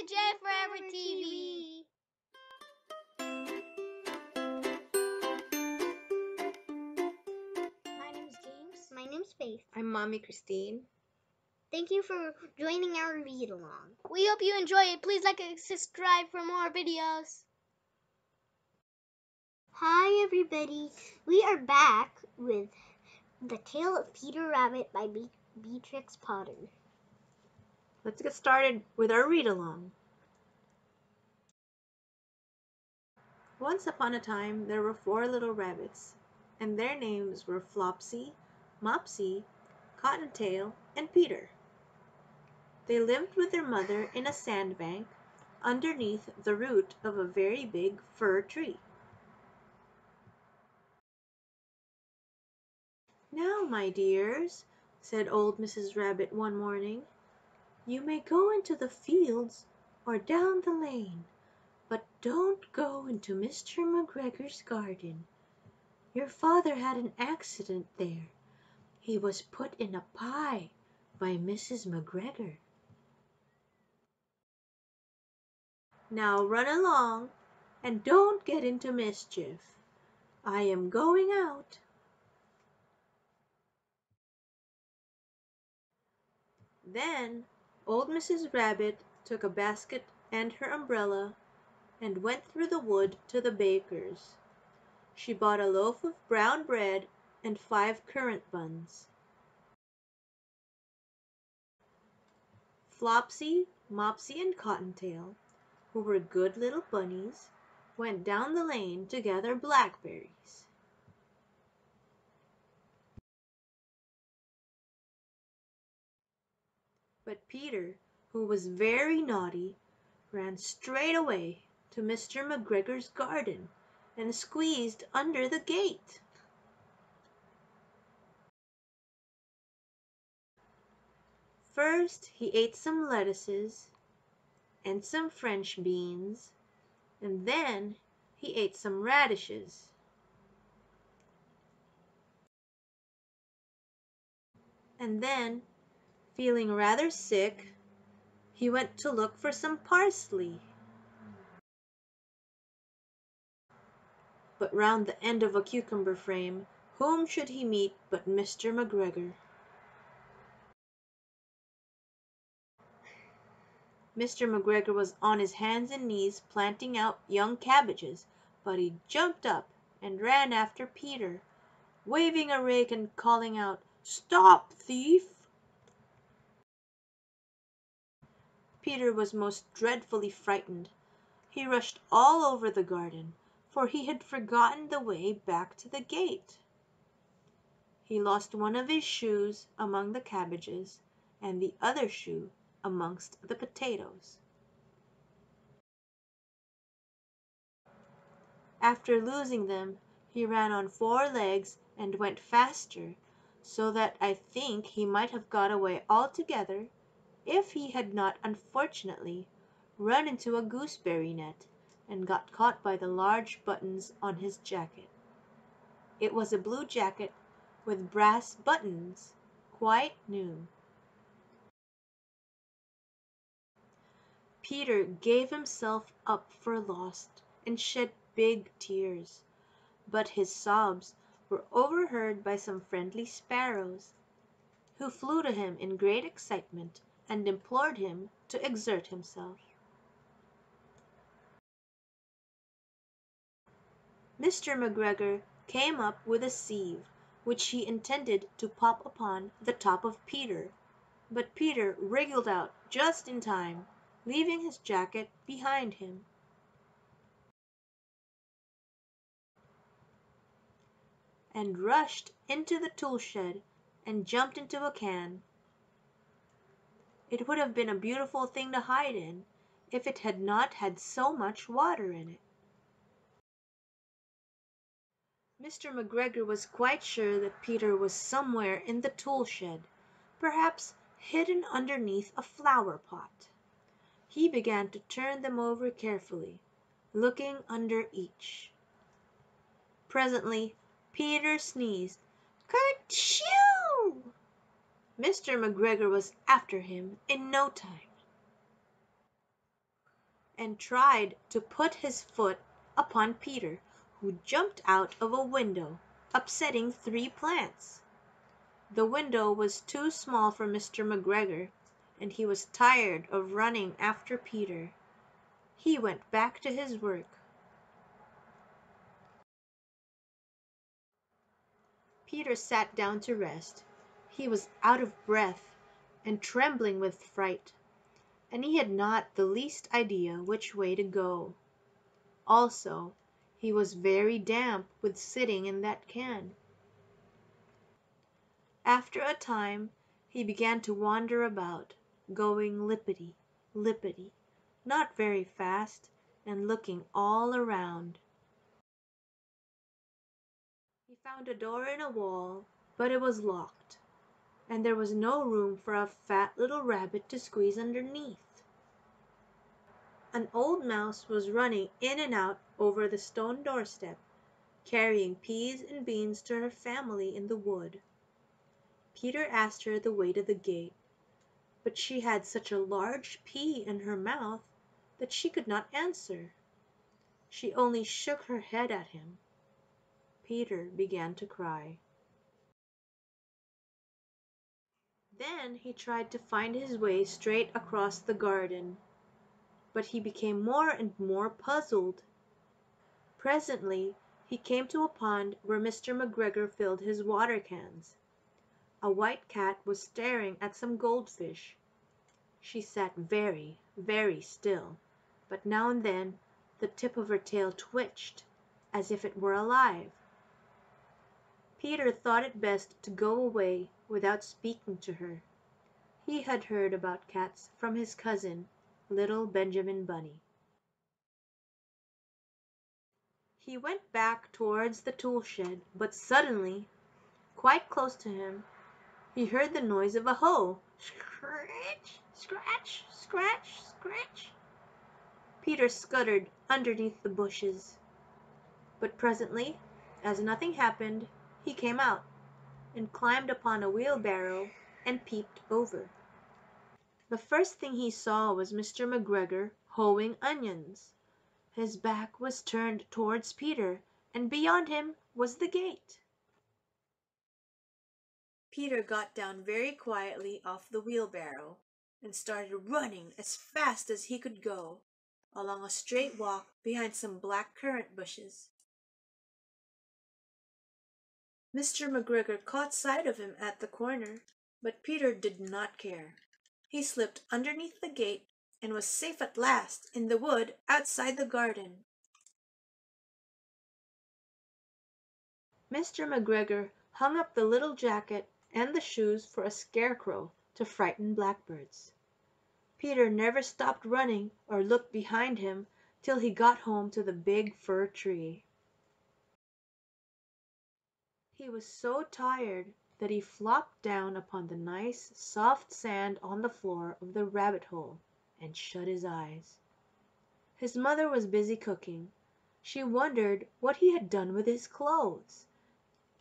to JF4everTV. My name is James. My name's Faith. I'm Mommy Kristine. Thank you for joining our read along. We hope you enjoy it. Please like and subscribe for more videos. Hi everybody. We are back with The Tale of Peter Rabbit by Beatrix Potter. Let's get started with our read along. Once upon a time, there were 4 little rabbits, and their names were Flopsy, Mopsy, Cottontail, and Peter. They lived with their mother in a sandbank underneath the root of a very big fir tree. "Now, my dears," said old Mrs. Rabbit one morning, "you may go into the fields or down the lane, but don't go into Mr. McGregor's garden. Your father had an accident there. He was put in a pie by Mrs. McGregor. Now run along, and don't get into mischief. I am going out." Then old Mrs. Rabbit took a basket and her umbrella and went through the wood to the baker's. She bought a loaf of brown bread and 5 currant buns. Flopsy, Mopsy, and Cottontail, who were good little bunnies, went down the lane to gather blackberries. But Peter, who was very naughty, ran straight away to Mr. McGregor's garden and squeezed under the gate. First he ate some lettuces and some French beans, and then he ate some radishes. And then, feeling rather sick, he went to look for some parsley. But round the end of a cucumber frame, whom should he meet but Mr. McGregor. Mr. McGregor was on his hands and knees planting out young cabbages, but he jumped up and ran after Peter, waving a rake and calling out, "Stop, thief!" Peter was most dreadfully frightened. He rushed all over the garden, for he had forgotten the way back to the gate. He lost one of his shoes among the cabbages, and the other shoe amongst the potatoes. After losing them, he ran on 4 legs and went faster, so that I think he might have got away altogether if he had not unfortunately run into a gooseberry net and got caught by the large buttons on his jacket. It was a blue jacket with brass buttons, quite new. Peter gave himself up for lost and shed big tears, but his sobs were overheard by some friendly sparrows, who flew to him in great excitement and implored him to exert himself. Mr. McGregor came up with a sieve, which he intended to pop upon the top of Peter, but Peter wriggled out just in time, leaving his jacket behind him. And rushed into the tool shed and jumped into a can. It would have been a beautiful thing to hide in if it had not had so much water in it. Mr. McGregor was quite sure that Peter was somewhere in the tool shed, perhaps hidden underneath a flower pot. He began to turn them over carefully, looking under each. Presently Peter sneezed. "Kerchoo!" Mr. McGregor was after him in no time. and tried to put his foot upon Peter, who jumped out of a window, upsetting 3 plants. The window was too small for Mr. McGregor, and he was tired of running after Peter. He went back to his work. Peter sat down to rest. He was out of breath and trembling with fright, and he had not the least idea which way to go. Also, he was very damp with sitting in that can. After a time he began to wander about, going lippity, lippity, not very fast, and looking all around. He found a door in a wall, but it was locked, and there was no room for a fat little rabbit to squeeze underneath. An old mouse was running in and out over the stone doorstep, carrying peas and beans to her family in the wood. Peter asked her the way to the gate, but she had such a large pea in her mouth that she could not answer. She only shook her head at him. Peter began to cry. Then he tried to find his way straight across the garden, but he became more and more puzzled. Presently he came to a pond where Mr. McGregor filled his water cans. A white cat was staring at some goldfish. She sat very, very still, but now and then the tip of her tail twitched, as if it were alive. Peter thought it best to go away without speaking to her. He had heard about cats from his cousin, little Benjamin Bunny. He went back towards the tool shed, but suddenly, quite close to him, he heard the noise of a hoe. Scratch, scratch, scratch, scratch. Peter scuttered underneath the bushes. But presently, as nothing happened, he came out, and climbed upon a wheelbarrow and peeped over. The first thing he saw was Mr. McGregor hoeing onions. His back was turned towards Peter, and beyond him was the gate. Peter got down very quietly off the wheelbarrow and started running as fast as he could go, along a straight walk behind some black currant bushes. Mr. McGregor caught sight of him at the corner, but Peter did not care. He slipped underneath the gate and was safe at last in the wood outside the garden. Mr. McGregor hung up the little jacket and the shoes for a scarecrow to frighten blackbirds. Peter never stopped running or looked behind him till he got home to the big fir tree. He was so tired that he flopped down upon the nice, soft sand on the floor of the rabbit hole and shut his eyes. His mother was busy cooking. She wondered what he had done with his clothes.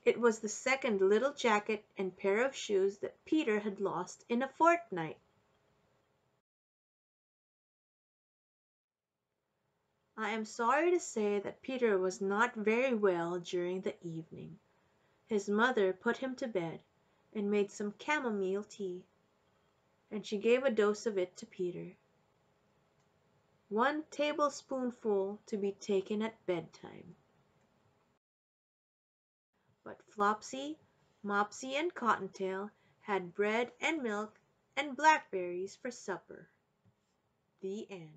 It was the second little jacket and pair of shoes that Peter had lost in a fortnight. I am sorry to say that Peter was not very well during the evening. His mother put him to bed and made some chamomile tea, and she gave a dose of it to Peter. 1 tablespoonful to be taken at bedtime. But Flopsy, Mopsy, and Cottontail had bread and milk and blackberries for supper. The end.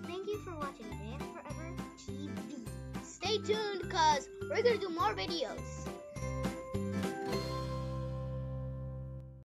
Thank you for watching JF4everTV. Stay tuned, cause we're gonna do more videos.